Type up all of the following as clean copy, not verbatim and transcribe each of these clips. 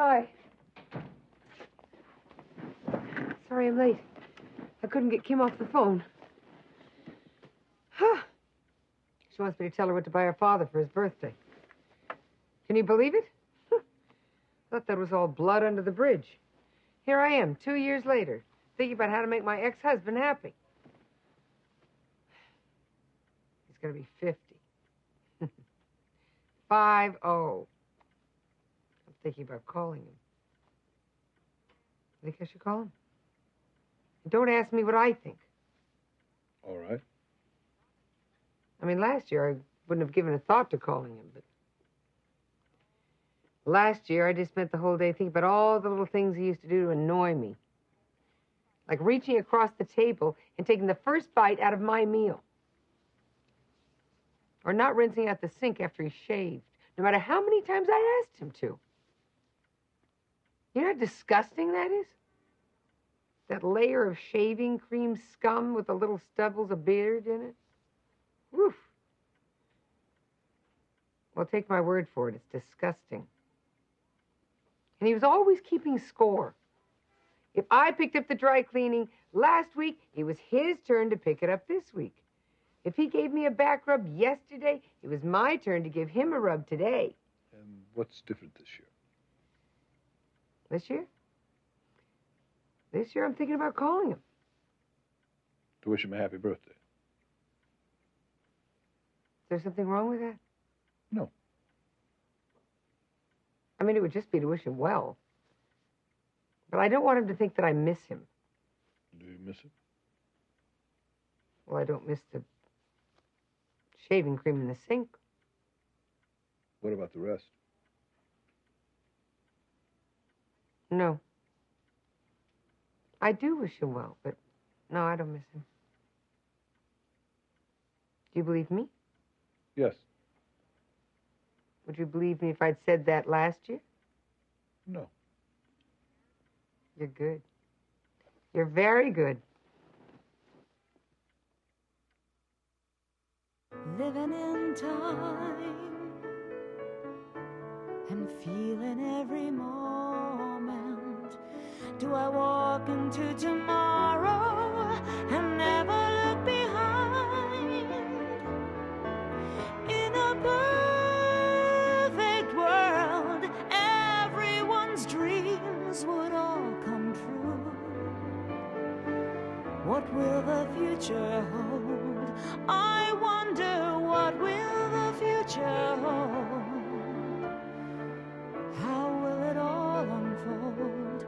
Hi. Sorry I'm late. I couldn't get Kim off the phone. Huh. She wants me to tell her what to buy her father for his birthday. Can you believe it? Thought that was all blood under the bridge. Here I am, 2 years later, thinking about how to make my ex-husband happy. He's going to be 50. 50. I'm thinking about calling him. Think I should call him? Don't ask me what I think. All right. I mean, last year I wouldn't have given a thought to calling him, but last year I just spent the whole day thinking about all the little things he used to do to annoy me. Like reaching across the table and taking the first bite out of my meal. Or not rinsing out the sink after he shaved, no matter how many times I asked him to. You know how disgusting that is? That layer of shaving cream scum with the little stubbles of beard in it? Woof. Well, take my word for it, it's disgusting. And he was always keeping score. If I picked up the dry cleaning last week, it was his turn to pick it up this week. If he gave me a back rub yesterday, it was my turn to give him a rub today. And what's different this year? This year? This year I'm thinking about calling him. To wish him a happy birthday. Is there something wrong with that? No. I mean, it would just be to wish him well. But I don't want him to think that I miss him. Do you miss him? Well, I don't miss the shaving cream in the sink. What about the rest? No. I do wish him well, but no, I don't miss him. Do you believe me? Yes. Would you believe me if I'd said that last year? No. You're good. You're very good. Living in time and feeling every moment. Do I walk into tomorrow and never look behind? In a perfect world, everyone's dreams would all come true. What will the future hold? I wonder, what will the future hold? How will it all unfold?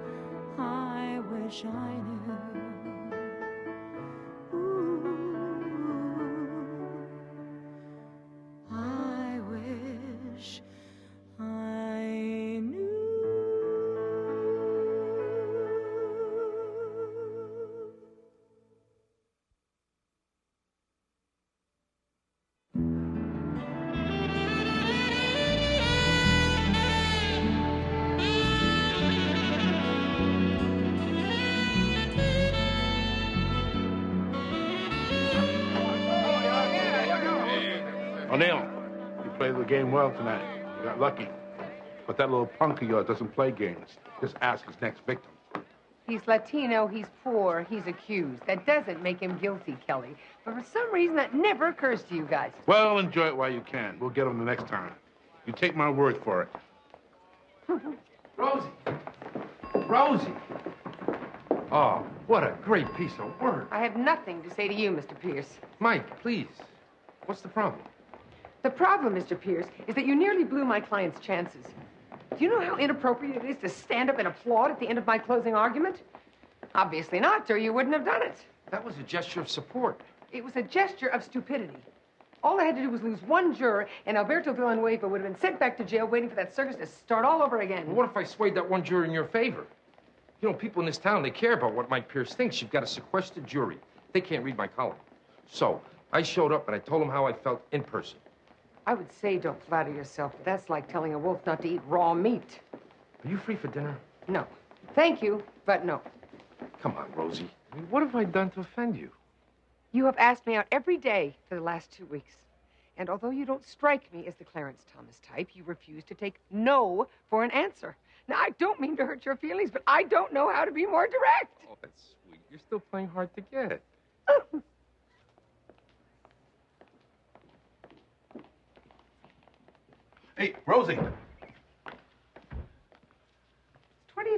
I wish I knew. Ooh, I wish I knew. O'Neill, you played the game well tonight. You got lucky. But that little punk of yours doesn't play games. Just ask his next victim. He's Latino, he's poor, he's accused. That doesn't make him guilty, Kelly. But for some reason, that never occurs to you guys. Well, enjoy it while you can. We'll get him the next time. You take my word for it. Rosie! Rosie! Oh, what a great piece of work. I have nothing to say to you, Mr. Pierce. Mike, please. What's the problem? The problem, Mr. Pierce, is that you nearly blew my client's chances. Do you know how inappropriate it is to stand up and applaud at the end of my closing argument? Obviously not, or you wouldn't have done it. That was a gesture of support. It was a gesture of stupidity. All I had to do was lose one juror, and Alberto Villanueva would have been sent back to jail waiting for that circus to start all over again. Well, what if I swayed that one juror in your favor? You know, people in this town, they care about what Mike Pierce thinks. You've got a sequestered jury. They can't read my column. So, I showed up and I told them how I felt in person. I would say don't flatter yourself, but that's like telling a wolf not to eat raw meat. Are you free for dinner? No. Thank you, but no. Come on, Rosie. I mean, what have I done to offend you? You have asked me out every day for the last 2 weeks. And although you don't strike me as the Clarence Thomas type, you refuse to take no for an answer. Now, I don't mean to hurt your feelings, but I don't know how to be more direct. Oh, that's sweet. You're still playing hard to get. Hey, Rosie.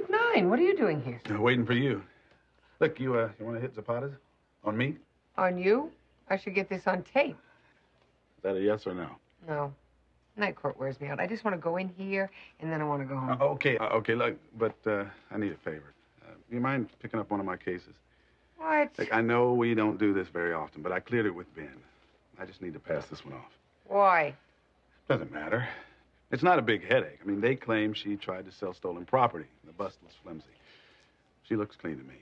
9. What are you doing here? Waiting for you. Look, you want to hit Zapatas? On me? On you? I should get this on tape. Is that a yes or no? No. Night court wears me out. I just want to go in here, and then I want to go home. Okay, look, but I need a favor. You mind picking up one of my cases? What? Look, I know we don't do this very often, but I cleared it with Ben. I just need to pass this one off. Why? Doesn't matter. It's not a big headache. I mean, they claim she tried to sell stolen property. The bust was flimsy. She looks clean to me.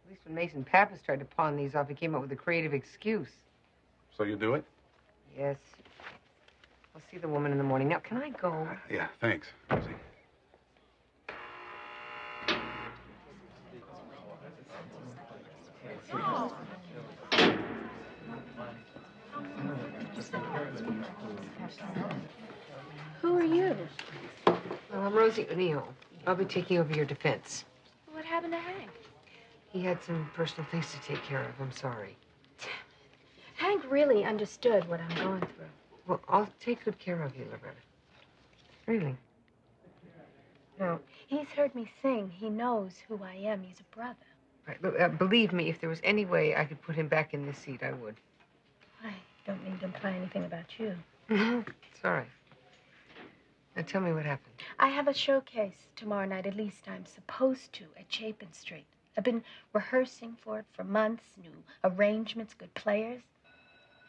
At least when Mason Pappas tried to pawn these off, he came up with a creative excuse. So you do it? Yes. I'll see the woman in the morning. Now, can I go? Yeah, thanks, Rosie. Who are you? Well, I'm Rosie O'Neill. I'll be taking over your defense. What happened to Hank? He had some personal things to take care of. I'm sorry. Hank really understood what I'm going through. Well, I'll take good care of you, Loretta. Really. No. He's heard me sing. He knows who I am. He's a brother. Right, look, believe me, if there was any way I could put him back in this seat, I would. I don't mean to imply anything about you. It's all right. Now, tell me what happened. I have a showcase tomorrow night. At least I'm supposed to, at Chapin Street. I've been rehearsing for it for months. New arrangements, good players.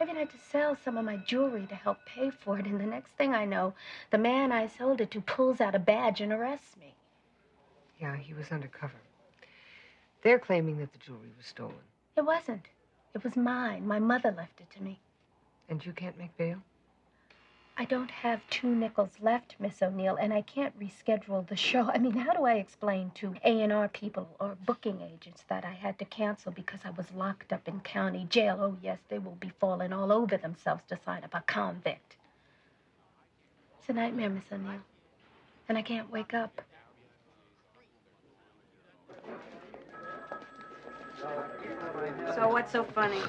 I even had to sell some of my jewelry to help pay for it. And the next thing I know, the man I sold it to pulls out a badge and arrests me. Yeah, he was undercover. They're claiming that the jewelry was stolen. It wasn't. It was mine. My mother left it to me. And you can't make bail? I don't have 2 nickels left, Miss O'Neill, and I can't reschedule the show. I mean, how do I explain to A&R people or booking agents that I had to cancel because I was locked up in county jail? Oh, yes, they will be falling all over themselves to sign up a convict. It's a nightmare, Miss O'Neill, and I can't wake up. So what's so funny?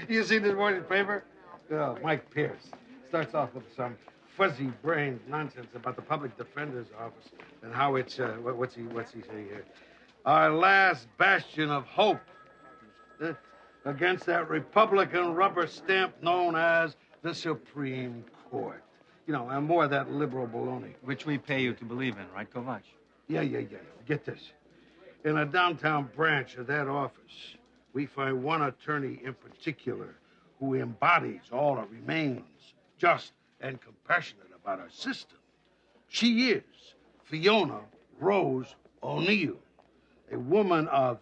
You see this morning's paper? Oh, Mike Pierce starts off with some fuzzy-brained nonsense about the public defender's office and how it's what's he saying here? Our last bastion of hope against that Republican rubber stamp known as the Supreme Court. You know, and more of that liberal baloney. Which we pay you to believe in, right, Kovac? Yeah. Get this. In a downtown branch of that office, we find one attorney in particular who embodies all that remains just and compassionate about our system. She is Fiona Rose O'Neill, a woman of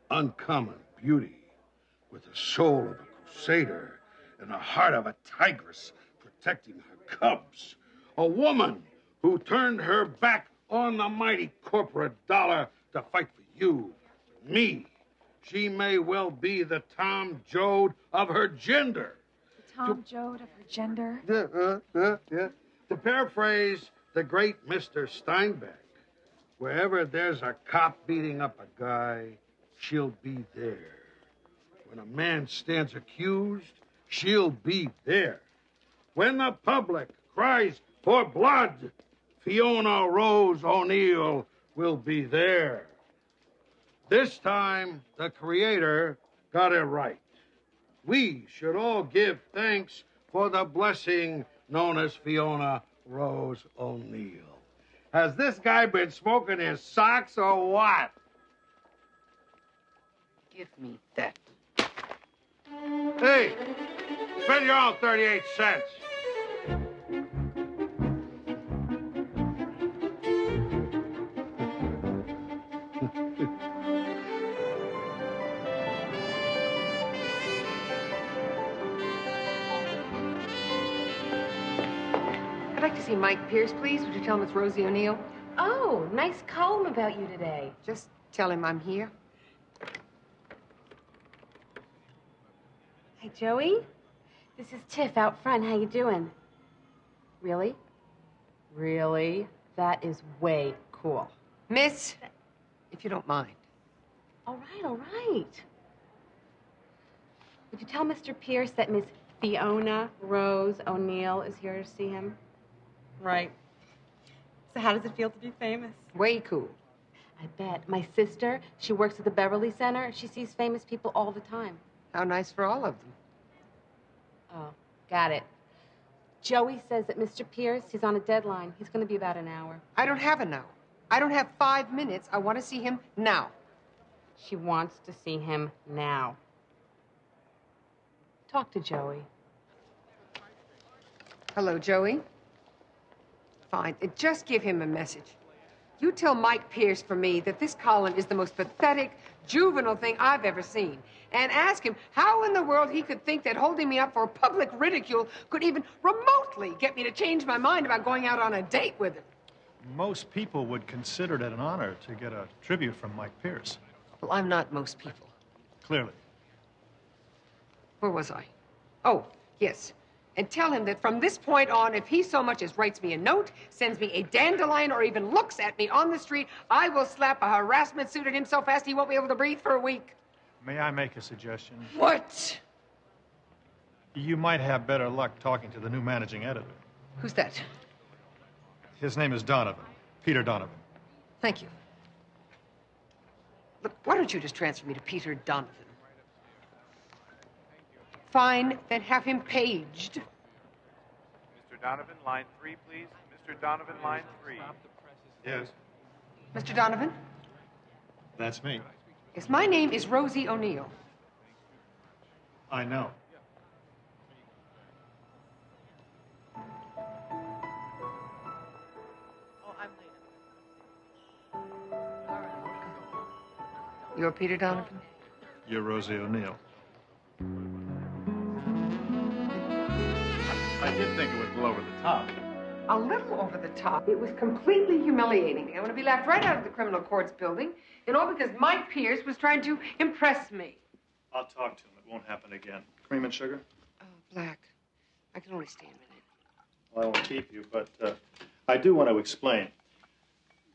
uncommon beauty, with the soul of a crusader and the heart of a tigress protecting her cubs. A woman who turned her back on the mighty corporate dollar to fight for you, me. She may well be the Tom Joad of her gender. The Tom Joad of her gender? Yeah. To paraphrase the great Mr. Steinbeck, wherever there's a cop beating up a guy, she'll be there. When a man stands accused, she'll be there. When the public cries for blood, Fiona Rose O'Neill will be there. This time, the Creator got it right. We should all give thanks for the blessing known as Fiona Rose O'Neill. Has this guy been smoking his socks or what? Give me that. Hey, spend your own 38 cents. I'd like to see Mike Pierce, please. Would you tell him it's Rosie O'Neill? Oh, nice column about you today. Just tell him I'm here. Hi, Joey. This is Tiff out front. How you doing? Really? Really? That is way cool. Miss, if you don't mind. All right, all right. Would you tell Mr. Pierce that Miss Fiona Rose O'Neill is here to see him? Right. So how does it feel to be famous? Way cool. I bet. My sister, she works at the Beverly Center. She sees famous people all the time. How nice for all of them. Oh, got it. Joey says that Mr. Pierce, he's on a deadline. He's going to be about an hour. I don't have an hour. I don't have 5 minutes. I want to see him now. She wants to see him now. Talk to Joey. Hello, Joey. Fine. Just give him a message. You tell Mike Pierce for me that this column is the most pathetic, juvenile thing I've ever seen. And ask him how in the world he could think that holding me up for public ridicule could even remotely get me to change my mind about going out on a date with him. Most people would consider it an honor to get a tribute from Mike Pierce. Well, I'm not most people. Clearly. Where was I? Oh, yes. And tell him that from this point on, if he so much as writes me a note, sends me a dandelion, or even looks at me on the street, I will slap a harassment suit at him so fast he won't be able to breathe for a week. May I make a suggestion? What? You might have better luck talking to the new managing editor. Who's that? His name is Donovan. Peter Donovan. Thank you. Look, why don't you just transfer me to Peter Donovan? Fine, then have him paged. Mr. Donovan, line 3, please. Mr. Donovan, line 3. Yes. Mr. Donovan? That's me. Yes, my name is Rosie O'Neill. I know. You're Peter Donovan? You're Rosie O'Neill. I did think it was a little over the top. A little over the top. It was completely humiliating. I want to be laughed right out of the criminal courts building, and all because Mike Pierce was trying to impress me. I'll talk to him. It won't happen again. Cream and sugar? Oh, Black. I can only stay a minute. Well, I won't keep you, but I do want to explain.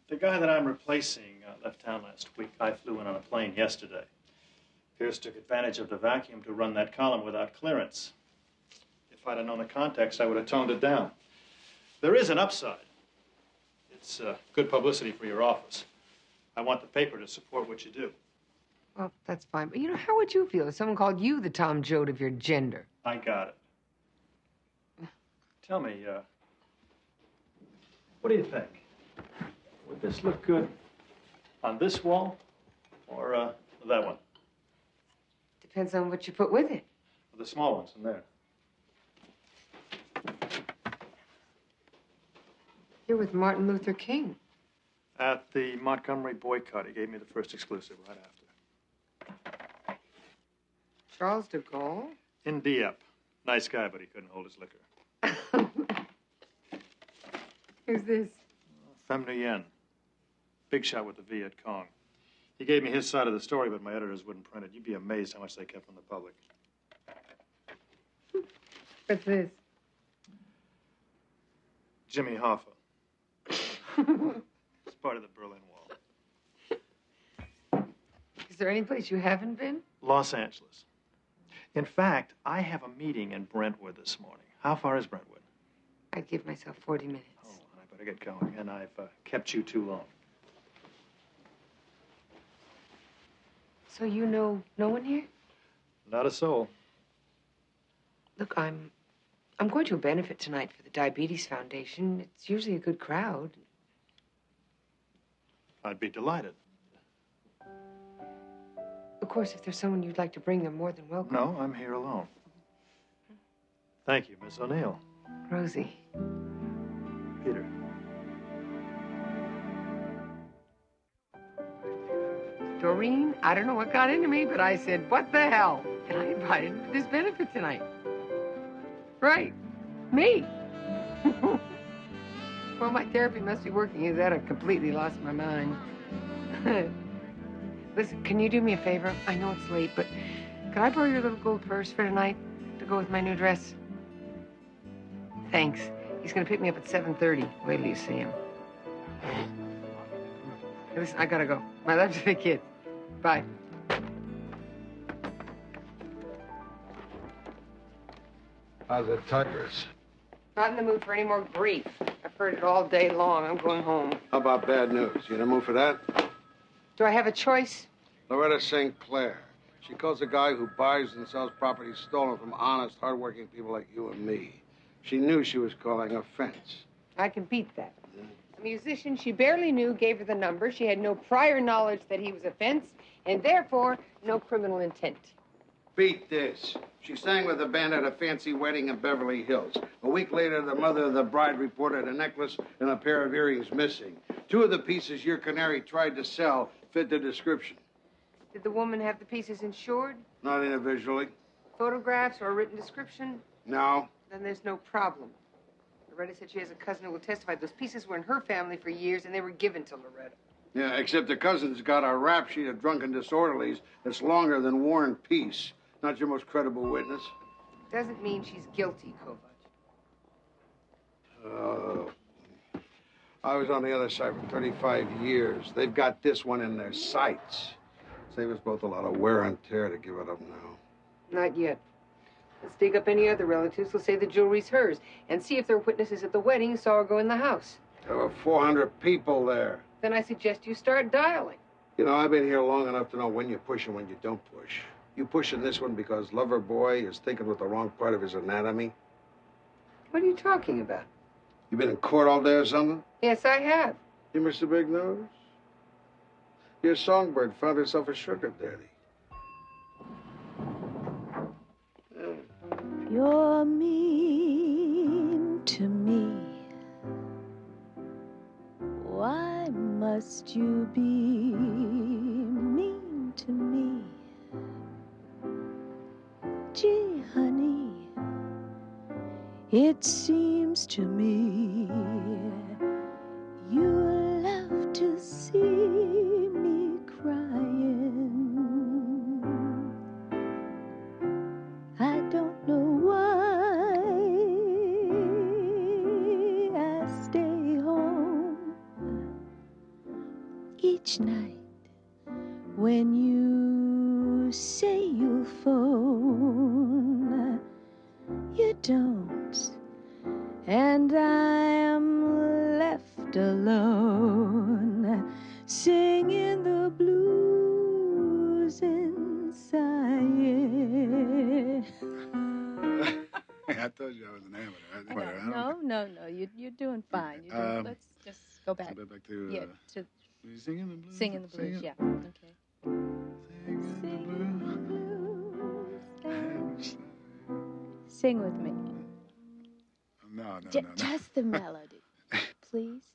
The guy that I'm replacing left town last week. I flew in on a plane yesterday. Pierce took advantage of the vacuum to run that column without clearance. If I'd have known the context, I would have toned it down. There is an upside. It's good publicity for your office. I want the paper to support what you do. Well, that's fine. But, how would you feel if someone called you the Tom Joad of your gender? I got it. Tell me, what do you think? Would this look good on this wall or that one? Depends on what you put with it. The small ones in there. You're with Martin Luther King. At the Montgomery boycott, he gave me the first exclusive right after. Charles de Gaulle? In Dieppe. Nice guy, but he couldn't hold his liquor. Who's this? Femme Nguyen. Big shot with the Viet Cong. He gave me his side of the story, but my editors wouldn't print it. You'd be amazed how much they kept from the public. What's this? Jimmy Hoffa. It's part of the Berlin Wall. Is there any place you haven't been? Los Angeles. In fact, I have a meeting in Brentwood this morning. How far is Brentwood? I'd give myself 40 minutes. Oh, I better get going. And I've kept you too long. So you know no one here? Not a soul. Look, I'm going to a benefit tonight for the Diabetes Foundation. It's usually a good crowd. I'd be delighted. Of course, if there's someone you'd like to bring, they're more than welcome. No, I'm here alone. Thank you, Miss O'Neill. Rosie. Peter. Doreen, I don't know what got into me, but I said, what the hell? And I invited him to this benefit tonight. Right. Me. Well, my therapy must be working. Is that I completely lost my mind. Listen, can you do me a favor? I know it's late, but could I borrow your little gold purse for tonight? To go with my new dress. Thanks. He's gonna pick me up at 7:30. Wait till you see him. Hey, listen, I gotta go. My love to the kids. Bye. How's the tigress? Not in the mood for any more grief. I've heard it all day long. I'm going home. How about bad news? You in the mood for that? Do I have a choice? Loretta St. Clair. She calls a guy who buys and sells property stolen from honest, hardworking people like you and me. She knew she was calling a fence. I can beat that. A musician she barely knew gave her the number. She had no prior knowledge that he was a fence, and therefore, no criminal intent. Beat this. She sang with the band at a fancy wedding in Beverly Hills. A week later, the mother of the bride reported a necklace and a pair of earrings missing. Two of the pieces your canary tried to sell fit the description. Did the woman have the pieces insured? Not individually. Photographs or a written description? No. Then there's no problem. Loretta said she has a cousin who will testify. Those pieces were in her family for years, and they were given to Loretta. Yeah, except the cousin's got a rap sheet of drunken disorderlies that's longer than War and Peace. Not your most credible witness. Doesn't mean she's guilty, Kovac. I was on the other side for 35 years. They've got this one in their sights. Save us both a lot of wear and tear to give it up now. Not yet. Let's dig up any other relatives who'll say the jewelry's hers and see if there are witnesses at the wedding who saw her go in the house. There were 400 people there. Then I suggest you start dialing. You know, I've been here long enough to know when you push and when you don't push. You pushing this one because lover boy is thinking with the wrong part of his anatomy? What are you talking about? You been in court all day or something? Yes, I have. You missed the big news? Your songbird found herself a sugar daddy. You're mean to me. Why must you be mean to me? Gee, honey, it seems to me you love to see me crying. I don't know why I stay home each night when you say you'll phone. You don't, and I am left alone, singing the blues and sighing. I told you I was an amateur. No. You're doing fine. Let's just go back. Go back to to singing the blues. Singing the blues. Yeah. Okay. Singing the blues. Sing with me. No. Just the melody, please.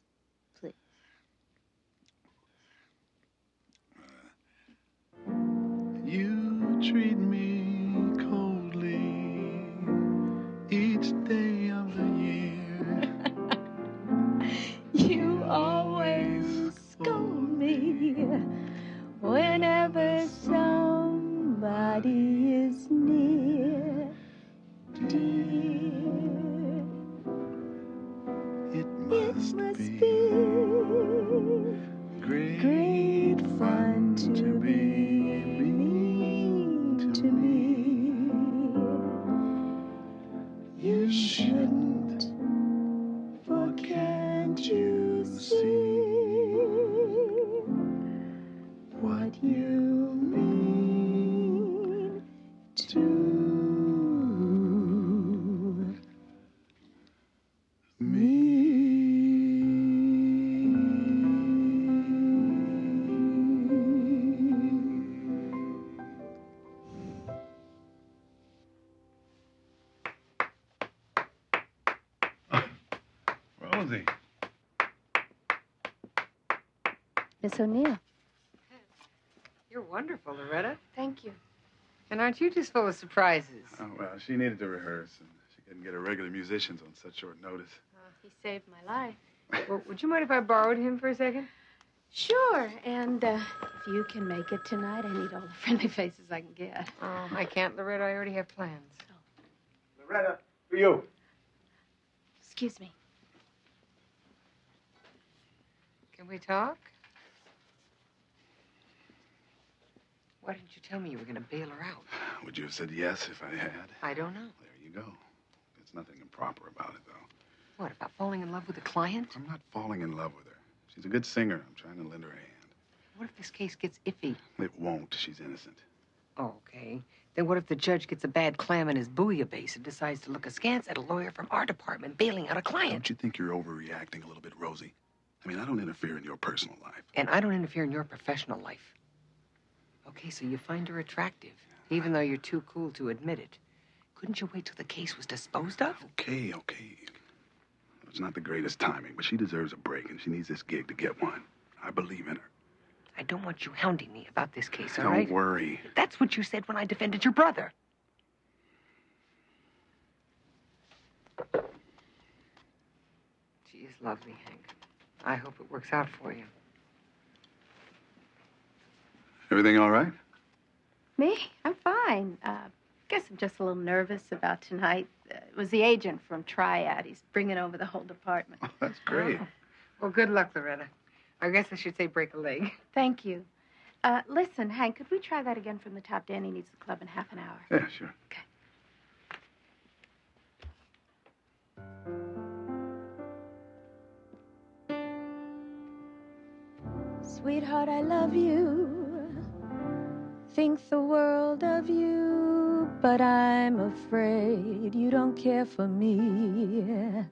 You treat me coldly each day of the year. You always scold me whenever somebody is near, dear. It must be great fun to be mean to me. You shouldn't, for can't you see what you mean to me? Rosie. Miss O'Neill. You're wonderful, Loretta. Thank you. And aren't you just full of surprises? Oh, well, she needed to rehearse, and she couldn't get her regular musicians on such short notice. He saved my life. Well, would you mind if I borrowed him for a second? Sure, and if you can make it tonight, I need all the friendly faces I can get. Oh, I can't, Loretta. I already have plans. Loretta, for you. Excuse me. Can we talk? Why didn't you tell me you were going to bail her out? Would you have said yes if I had? I don't know. There you go. There's nothing improper about it, though. What, about falling in love with a client? I'm not falling in love with her. She's a good singer. I'm trying to lend her a hand. What if this case gets iffy? It won't. She's innocent. Okay. Then what if the judge gets a bad clam in his bouillabaisse and decides to look askance at a lawyer from our department bailing out a client? Don't you think you're overreacting a little bit, Rosie? I mean, I don't interfere in your personal life. And I don't interfere in your professional life. Okay, so you find her attractive, even though you're too cool to admit it. Couldn't you wait till the case was disposed of? Okay. It's not the greatest timing, but she deserves a break, and she needs this gig to get one. I believe in her. I don't want you hounding me about this case, all right? Don't worry. That's what you said when I defended your brother. She is lovely, Hank. I hope it works out for you. Everything all right? Me? I'm fine. Guess I'm just a little nervous about tonight. It was the agent from Triad. He's bringing over the whole department. Oh, that's great. Oh. Well, good luck, Loretta. I guess I should say break a leg. Thank you. Listen, Hank, could we try that again from the top? Danny needs the club in half an hour. Yeah, sure. Okay. Sweetheart, I love you. Think the world of you, but I'm afraid you don't care for me.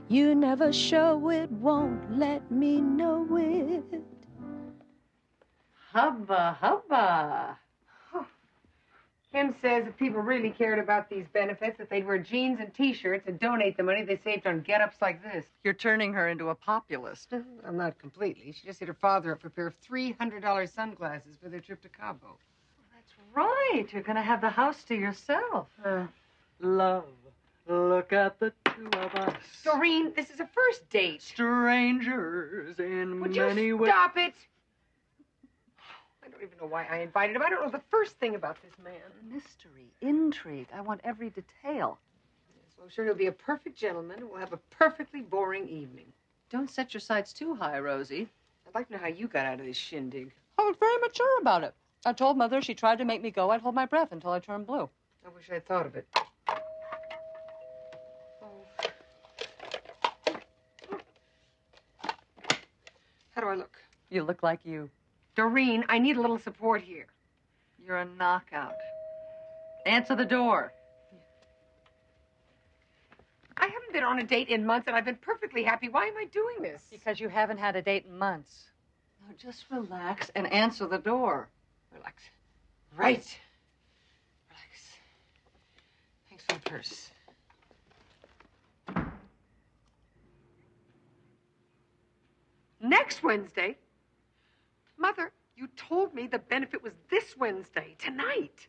You never show it, won't let me know it. Hubba, hubba. Oh. Kim says if people really cared about these benefits, that they'd wear jeans and T-shirts and donate the money they saved on get-ups like this. You're turning her into a populist. I'm not completely. She just hit her father up for a pair of $300 sunglasses for their trip to Cabo. Right. You're going to have the house to yourself. Love, look at the two of us. Doreen, this is a first date. Strangers in Would many you ways. stop it? I don't even know why I invited him. I don't know the first thing about this man. Mystery, intrigue. I want every detail. Yes, well, I'm sure he'll be a perfect gentleman and we'll have a perfectly boring evening. Don't set your sights too high, Rosie. I'd like to know how you got out of this shindig. I was very mature about it. I told Mother she tried to make me go. I'd hold my breath until I turned blue. I wish I'd thought of it. How do I look? You look like you. Doreen, I need a little support here. You're a knockout. Answer the door. I haven't been on a date in months, and I've been perfectly happy. Why am I doing this? Because you haven't had a date in months. Now just relax and answer the door. Relax. Right. Relax. Thanks for the purse. Next Wednesday? Mother, you told me the benefit was this Wednesday, tonight.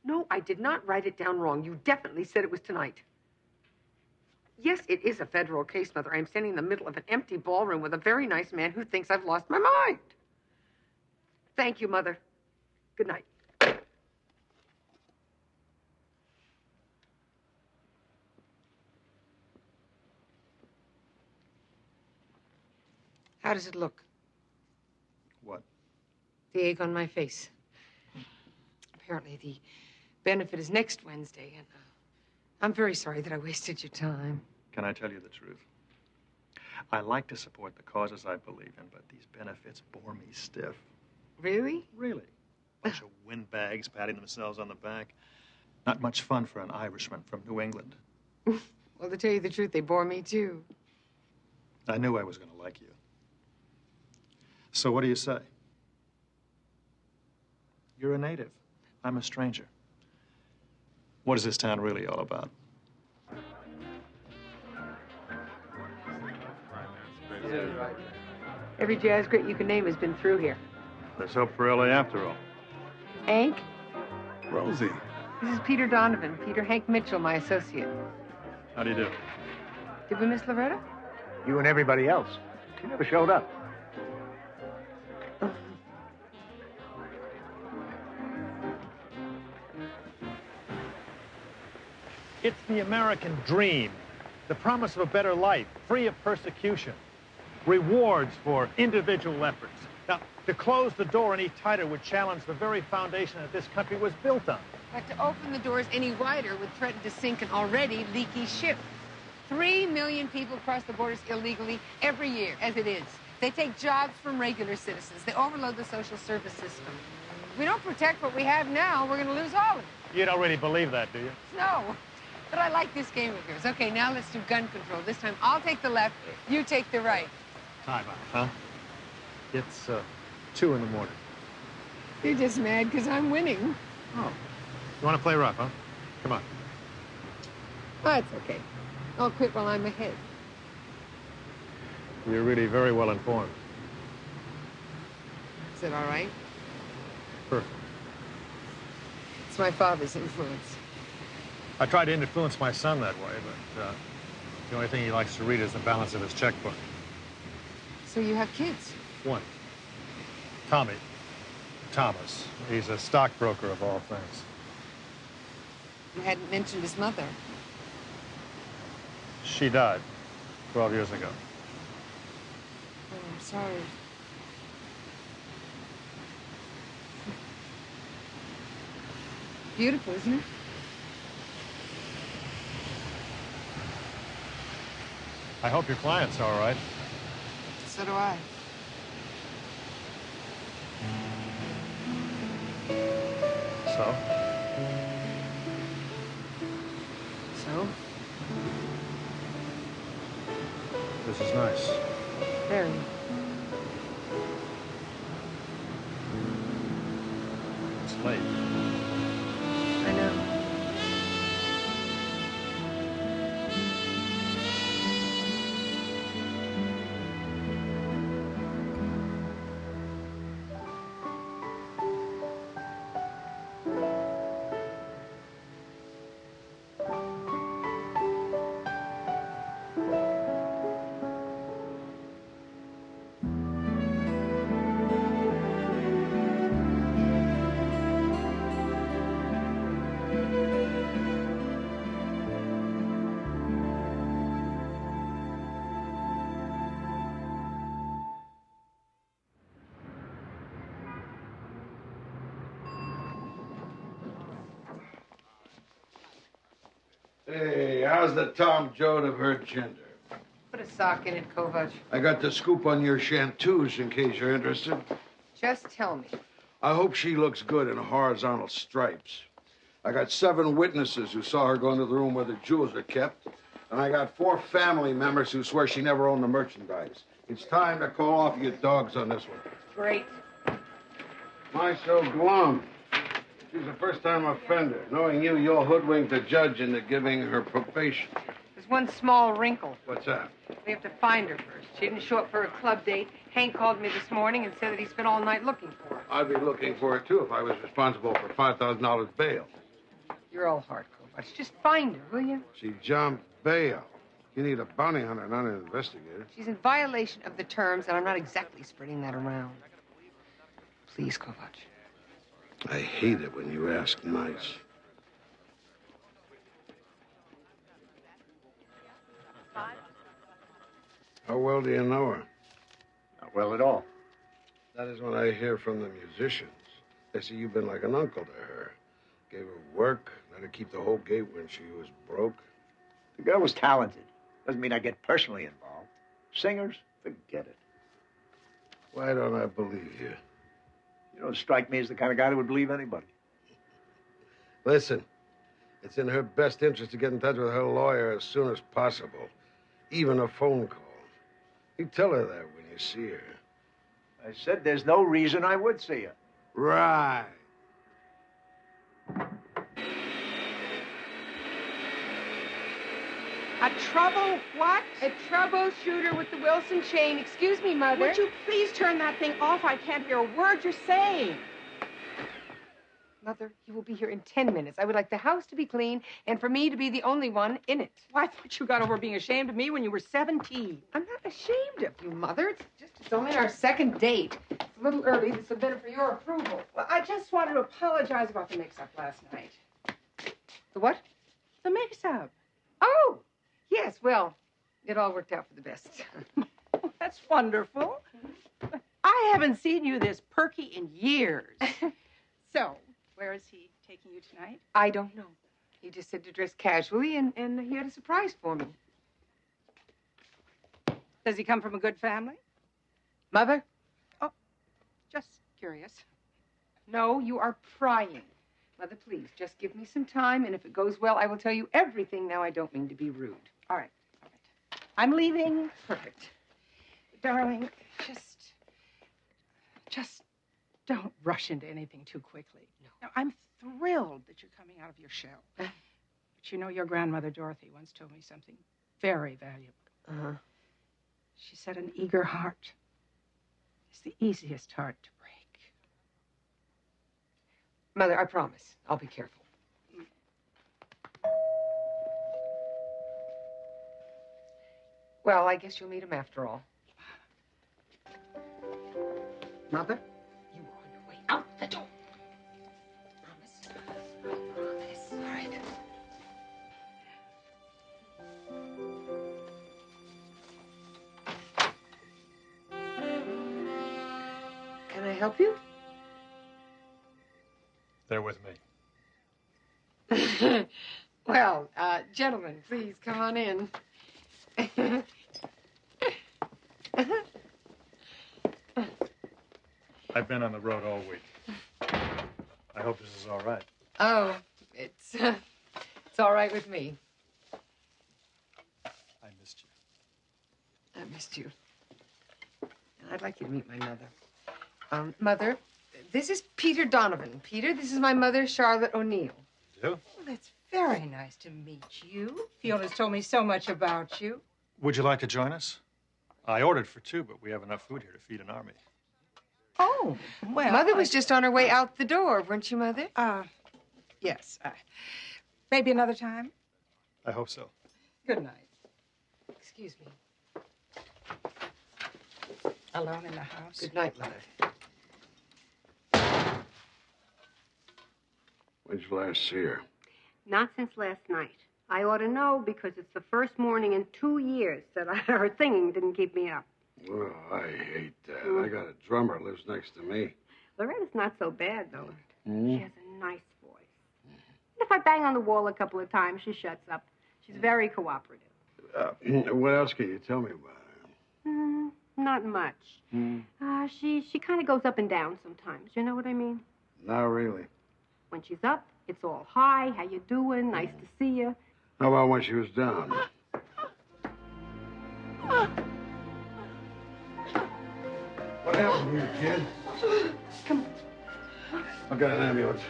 No, I did not write it down wrong. You definitely said it was tonight. Yes, it is a federal case, Mother. I'm standing in the middle of an empty ballroom with a very nice man who thinks I've lost my mind. Thank you, Mother. Good night. How does it look? What? The egg on my face. Apparently the benefit is next Wednesday, and I'm very sorry that I wasted your time. Can I tell you the truth? I like to support the causes I believe in, but these benefits bore me stiff. Really? Really. Bunch of windbags patting themselves on the back. Not much fun for an Irishman from New England. Well, to tell you the truth, they bore me, too. I knew I was going to like you. So what do you say? You're a native. I'm a stranger. What is this town really all about? Every jazz great you can name has been through here. Let's hope for LA after all. Hank, Rosie. this is Peter Donovan. Peter Hank Mitchell, my associate. How do you do? Did we miss Loretta? You and everybody else. She never showed up. It's the American dream. The promise of a better life, free of persecution. Rewards for individual efforts. Now, to close the door any tighter would challenge the very foundation that this country was built on. But to open the doors any wider would threaten to sink an already leaky ship. 3 million people cross the borders illegally every year, as it is. They take jobs from regular citizens. They overload the social service system. If we don't protect what we have now, we're going to lose all of it. You don't really believe that, do you? No. But I like this game of yours. Okay, now let's do gun control. This time I'll take the left, you take the right. Time out, huh? It's 2 in the morning. You're just mad because I'm winning. Oh. You want to play rough, huh? Come on. Oh, it's okay. I'll quit while I'm ahead. You're really very well informed. Is it all right? Perfect. It's my father's influence. I tried to influence my son that way, but the only thing he likes to read is the balance of his checkbook. So you have kids? 1. Tommy. Thomas. He's a stockbroker of all things. You hadn't mentioned his mother. She died 12 years ago. Oh, I'm sorry. Beautiful, isn't it? I hope your client's all right. So do I. So? So? This is nice. Very. It's late. I know. Hey, how's the Tom Joad of her gender? Put a sock in it, Kovac. I got the scoop on your chanteuse in case you're interested. Just tell me. I hope she looks good in horizontal stripes. I got 7 witnesses who saw her go into the room where the jewels are kept, and I got 4 family members who swear she never owned the merchandise. It's time to call off your dogs on this one. Great. My so glum. She's a first-time offender. Knowing you, you'll hoodwink the judge into giving her probation. There's one small wrinkle. What's that? We have to find her first. She didn't show up for a club date. Hank called me this morning and said that he spent all night looking for her. I'd be looking for her, too, if I was responsible for $5,000 bail. You're all hard, Kovac. Just find her, will you? She jumped bail. You need a bounty hunter, not an investigator. She's in violation of the terms, and I'm not exactly spreading that around. Please, Kovac. I hate it when you ask nice. How well do you know her? Not well at all. That is what I hear from the musicians. They say you've been like an uncle to her. Gave her work, let her keep the whole gate when she was broke. The girl was talented. Doesn't mean I get personally involved. Singers, forget it. Why don't I believe you? You don't strike me as the kind of guy that would believe anybody. Listen, it's in her best interest to get in touch with her lawyer as soon as possible. Even a phone call. You tell her that when you see her. I said there's no reason I would see her. Right. A trouble what? A troubleshooter with the Wilson chain. Excuse me, Mother. Would you please turn that thing off? I can't hear a word you're saying. Mother, you will be here in 10 minutes. I would like the house to be clean and for me to be the only one in it. Well, I thought you got over being ashamed of me when you were 17. I'm not ashamed of you, Mother. It's only our second date. It's a little early. This would have been for your approval. Well, I just wanted to apologize about the mix-up last night. The what? The mix-up. Oh, yes, well, it all worked out for the best. That's wonderful. I haven't seen you this perky in years. So, where is he taking you tonight? I don't know. He just said to dress casually, and he had a surprise for me. Does he come from a good family? Mother? Oh, just curious. No, you are prying. Mother, please, just give me some time, and if it goes well, I will tell you everything. Now, I don't mean to be rude. All right. I'm leaving. Perfect. Darling, just don't rush into anything too quickly. No. Now, I'm thrilled that you're coming out of your shell. But you know, your grandmother Dorothy once told me something very valuable. Uh-huh. She said an eager heart is the easiest heart to break. Mother, I promise. I'll be careful. Well, I guess you'll meet him after all. Mother, you are on your way out the door. Promise? Promise. All right. Can I help you? They're with me. Well, gentlemen, please come on in. I've been on the road all week. I hope this is all right. Oh, it's all right with me. I missed you. I missed you. And I'd like you to meet my mother. Mother, this is Peter Donovan. Peter, this is my mother, Charlotte O'Neill. You? Well, it's very nice to meet you. Fiona's told me so much about you. Would you like to join us? I ordered for two, but we have enough food here to feed an army. Oh, well. Mother was just on her way out the door, weren't you, Mother? Yes. Maybe another time. I hope so. Good night. Excuse me. Alone in the house. Good night, Mother. When'd you last see her? Not since last night. I ought to know because it's the first morning in 2 years that her thinking didn't keep me up. Well, I hate that. I got a drummer lives next to me. Loretta's not so bad, though. Mm-hmm. She has a nice voice. If I bang on the wall a couple of times, she shuts up. She's very cooperative. What else can you tell me about her? Not much. She kind of goes up and down sometimes. You know what I mean? Not really. When she's up, it's all hi, how you doing, nice to see you. How about when she was down? What happened here, kid? Come on. I've got an ambulance.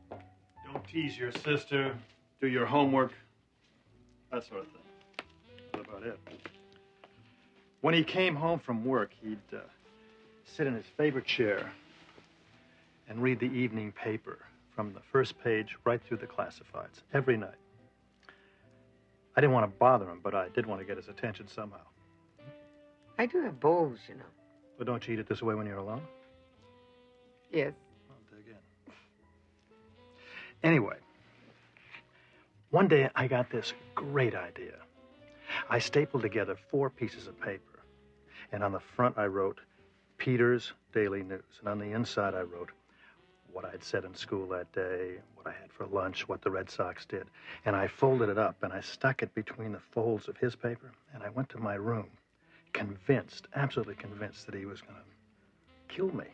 Don't tease your sister. Do your homework. That sort of thing. That's about it. When he came home from work, he'd sit in his favorite chair and read the evening paper from the first page right through the classifieds every night. I didn't want to bother him, but I did want to get his attention somehow. I do have bowls, you know. But don't you eat it this way when you're alone? Yes. I'll dig in. Anyway, one day I got this great idea. I stapled together 4 pieces of paper, and on the front I wrote Peter's Daily News, and on the inside I wrote what I'd said in school that day, what I had for lunch, what the Red Sox did. And I folded it up, and I stuck it between the folds of his paper, and I went to my room, convinced, absolutely convinced that he was going to kill me.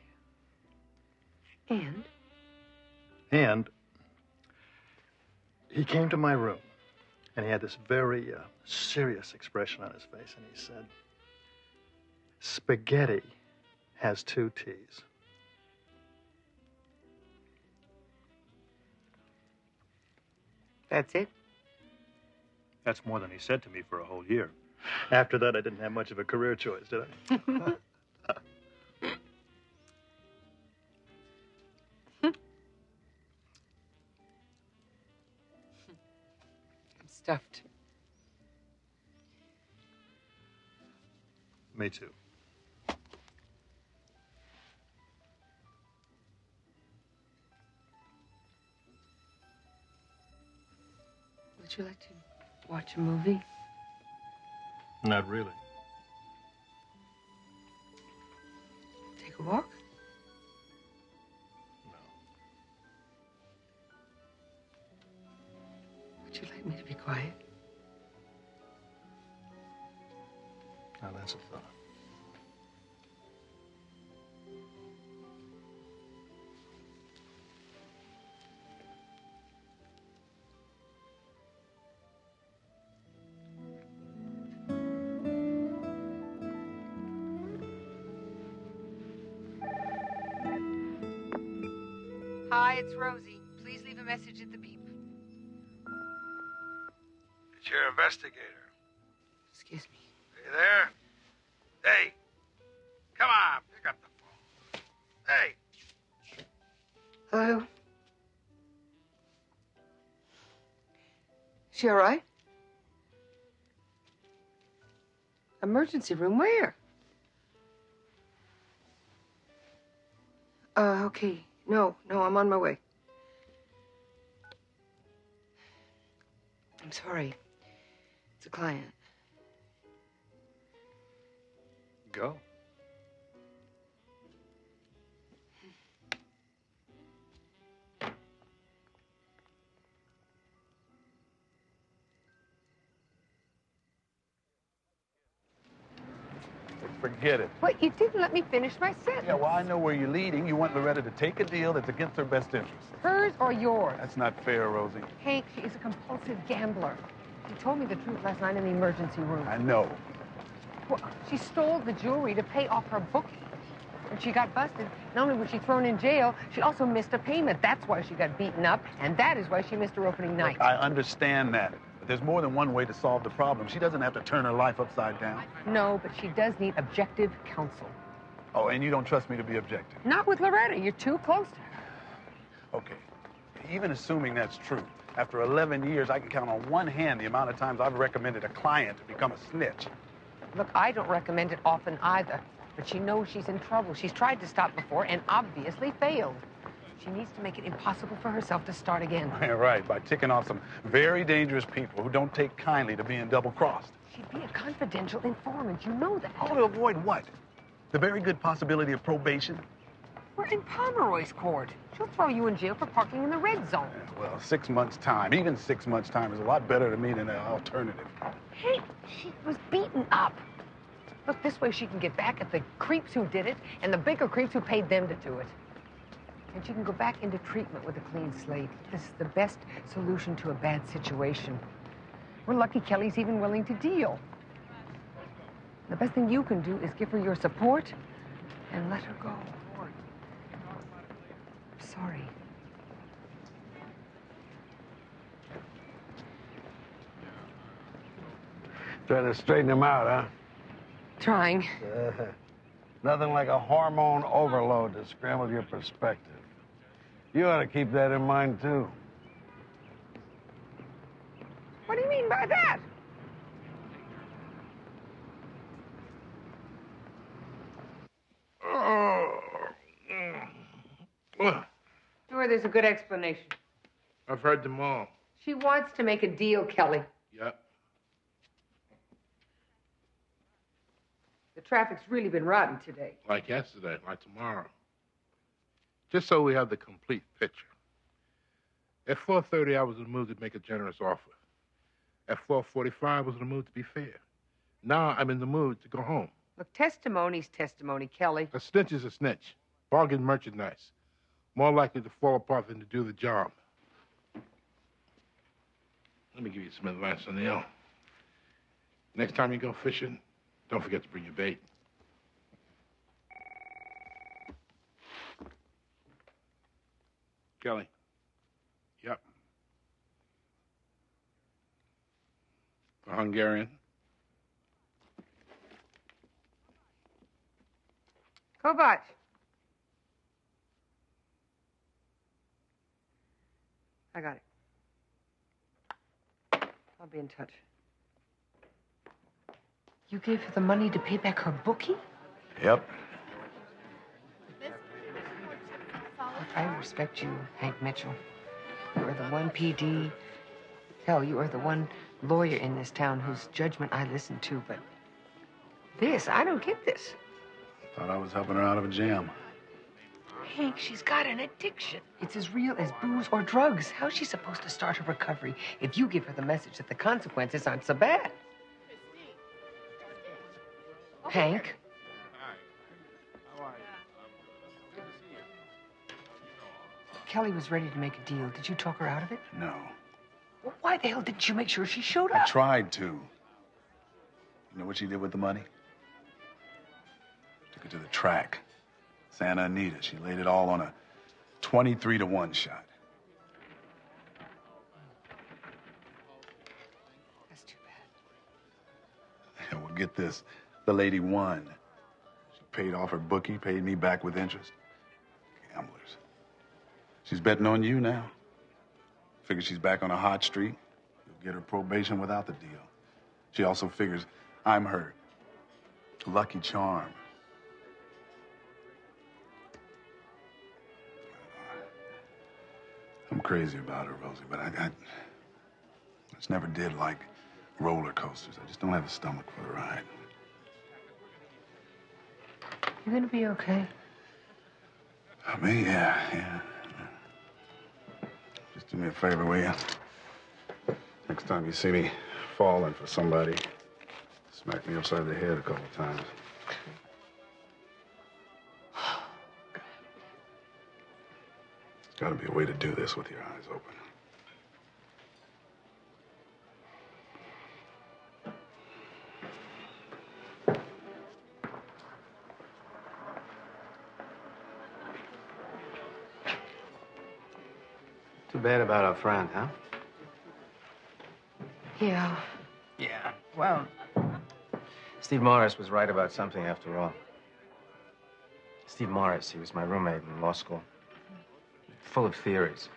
And he came to my room, and he had this very serious expression on his face, and he said, "Spaghetti has 2 T's. That's it? That's more than he said to me for a whole year. After that, I didn't have much of a career choice, did I? I'm stuffed. Me too. Would you like to watch a movie? Not really. Take a walk? No. Would you like me to be quiet? Now, that's a thought. Hi, it's Rosie. Please leave a message at the beep. It's your investigator. Excuse me. Are you there? Hey, come on, pick up the phone. Hey. Hello? She all right? Emergency room, where? Okay. No, I'm on my way. I'm sorry. It's a client. Go. Forget it. Wait, you didn't let me finish my sentence. Yeah, well, I know where you're leading. You want Loretta to take a deal that's against her best interest. Hers or yours? That's not fair, Rosie. Hank, she is a compulsive gambler. She told me the truth last night in the emergency room. I know. Well, she stole the jewelry to pay off her bookie. When she got busted, not only was she thrown in jail, she also missed a payment. That's why she got beaten up, and that is why she missed her opening night. Look, I understand that. But there's more than one way to solve the problem. She doesn't have to turn her life upside down. No, but she does need objective counsel. Oh, and you don't trust me to be objective? Not with Loretta. You're too close to her. Okay. Even assuming that's true, after 11 years, I can count on one hand the amount of times I've recommended a client to become a snitch. Look, I don't recommend it often either, but she knows she's in trouble. She's tried to stop before and obviously failed. She needs to make it impossible for herself to start again. Yeah, right, by ticking off some very dangerous people who don't take kindly to being double-crossed. She'd be a confidential informant. You know that. Oh, to avoid what? The very good possibility of probation? We're in Pomeroy's court. She'll throw you in jail for parking in the red zone. Yeah, well, 6 months' time, even 6 months' time is a lot better to me than an alternative. Hey, she was beaten up. Look, this way she can get back at the creeps who did it and the bigger creeps who paid them to do it. And she can go back into treatment with a clean slate. This is the best solution to a bad situation. We're lucky Kelly's even willing to deal. The best thing you can do is give her your support and let her go. Sorry. Trying to straighten him out, huh? Trying. Nothing like a hormone overload to scramble your perspective. You ought to keep that in mind, too. What do you mean by that? Sure, there's a good explanation. I've heard them all. She wants to make a deal, Kelly. Yep. The traffic's really been rotten today. Like yesterday, like tomorrow. Just so we have the complete picture. At 4:30, I was in the mood to make a generous offer. At 4:45, I was in the mood to be fair. Now I'm in the mood to go home. Look, testimony's testimony, Kelly. A snitch is a snitch. Bargain merchandise. More likely to fall apart than to do the job. Let me give you some advice, O'Neill. Next time you go fishing, don't forget to bring your bait. Kelly. Yep. The Hungarian. Kovac. I got it. I'll be in touch. You gave her the money to pay back her bookie? Yep. Look, I respect you, Hank Mitchell. You are the one PD Hell, you are the one lawyer in this town whose judgment I listen to, but this, I don't get this. Thought I was helping her out of a jam. Hank, she's got an addiction. It's as real as booze or drugs. How's she supposed to start her recovery if you give her the message that the consequences aren't so bad? Hank? Kelly was ready to make a deal. Did you talk her out of it? No. Well, why the hell didn't you make sure she showed up? I tried to. You know what she did with the money? Took it to the track. Santa Anita. She laid it all on a 23-to-1 shot. That's too bad. Yeah, well, get this. The lady won. She paid off her bookie, paid me back with interest. Gamblers. She's betting on you now. Figures she's back on a hot streak. You'll get her probation without the deal. She also figures I'm her lucky charm. I'm crazy about her, Rosie, but I just never did like roller coasters. I just don't have a stomach for the ride. You're gonna be okay. Me, yeah. Just do me a favor, will you? Next time you see me falling for somebody, smack me upside the head a couple times. There's got to be a way to do this with your eyes open. Too bad about our friend, huh? Yeah. Yeah. Well, Steve Morris was right about something after all. Steve Morris, he was my roommate in law school. Full of theories.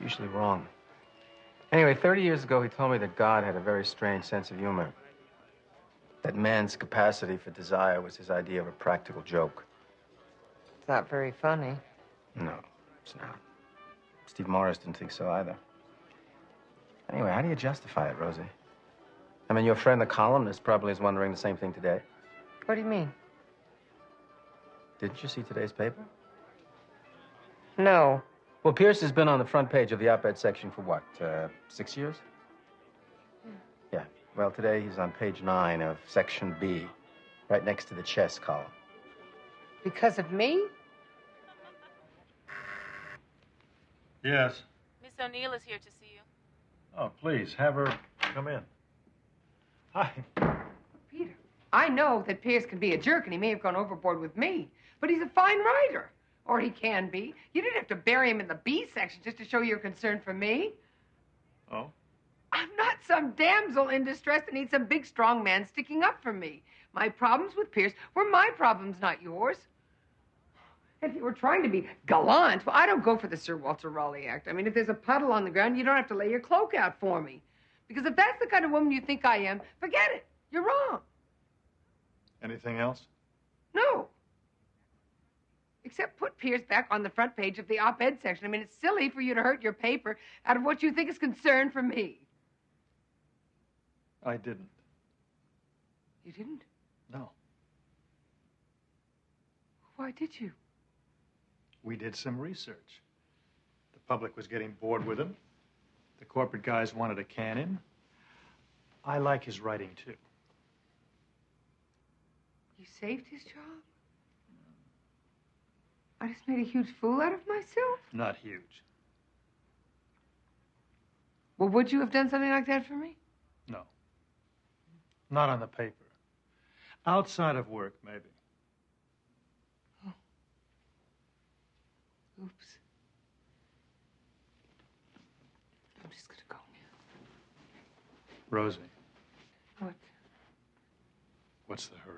Usually wrong. Anyway, 30 years ago, he told me that God had a very strange sense of humor. That man's capacity for desire was his idea of a practical joke. It's not very funny. No, it's not. Steve Morris didn't think so either. Anyway, how do you justify it, Rosie? I mean, your friend, the columnist, probably is wondering the same thing today. What do you mean? Didn't you see today's paper? No. Well, Pierce has been on the front page of the op-ed section for what, 6 years? Yeah. Well, today he's on page 9 of section B, right next to the chess column. Because of me? Yes. Miss O'Neill is here to see you. Oh, please, have her come in. Hi. Peter, I know that Pierce can be a jerk, and he may have gone overboard with me, but he's a fine writer. Or he can be. You didn't have to bury him in the B section just to show your concern for me. Oh? I'm not some damsel in distress that needs some big, strong man sticking up for me. My problems with Pierce were my problems, not yours. If you were trying to be gallant, well, I don't go for the Sir Walter Raleigh Act. I mean, if there's a puddle on the ground, you don't have to lay your cloak out for me. Because if that's the kind of woman you think I am, forget it. You're wrong. Anything else? No. Except put Pierce back on the front page of the op-ed section. I mean, it's silly for you to hurt your paper out of what you think is concern for me. I didn't. You didn't? No. Why did you? We did some research. The public was getting bored with him. The corporate guys wanted to can him. I like his writing, too. You saved his job? I just made a huge fool out of myself? Not huge. Well, would you have done something like that for me? No. Not on the paper. Outside of work, maybe. Oh. Oops. I'm just gonna go now. Rosie. What? What's the hurry?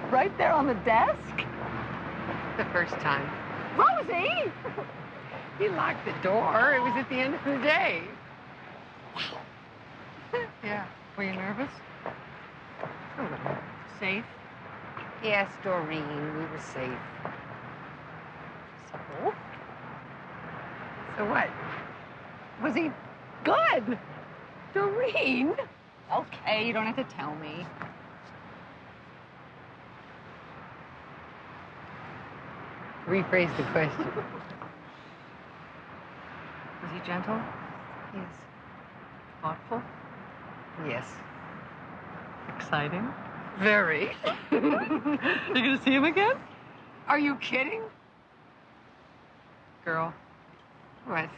Right there on the desk? The first time. Rosie! He locked the door. It was at the end of the day. Yeah. Were you nervous? A little. Safe? Yes, Doreen, we were safe. So? So what? Was he good? Doreen? Okay, you don't have to tell me. Rephrase the question. Was he gentle? Yes. Thoughtful? Yes. Exciting? Very. You gonna see him again? Are you kidding? Girl. What?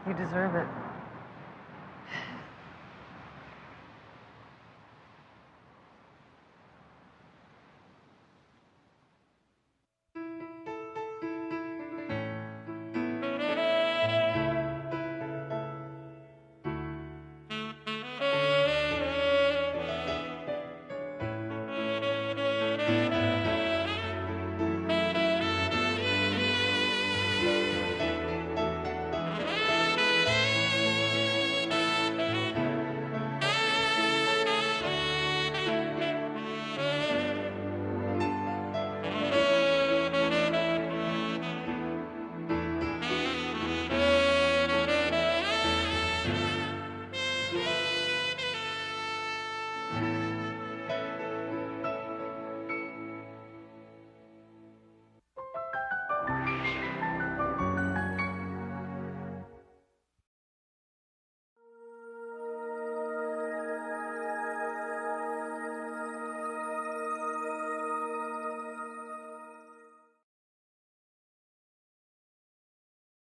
You deserve it.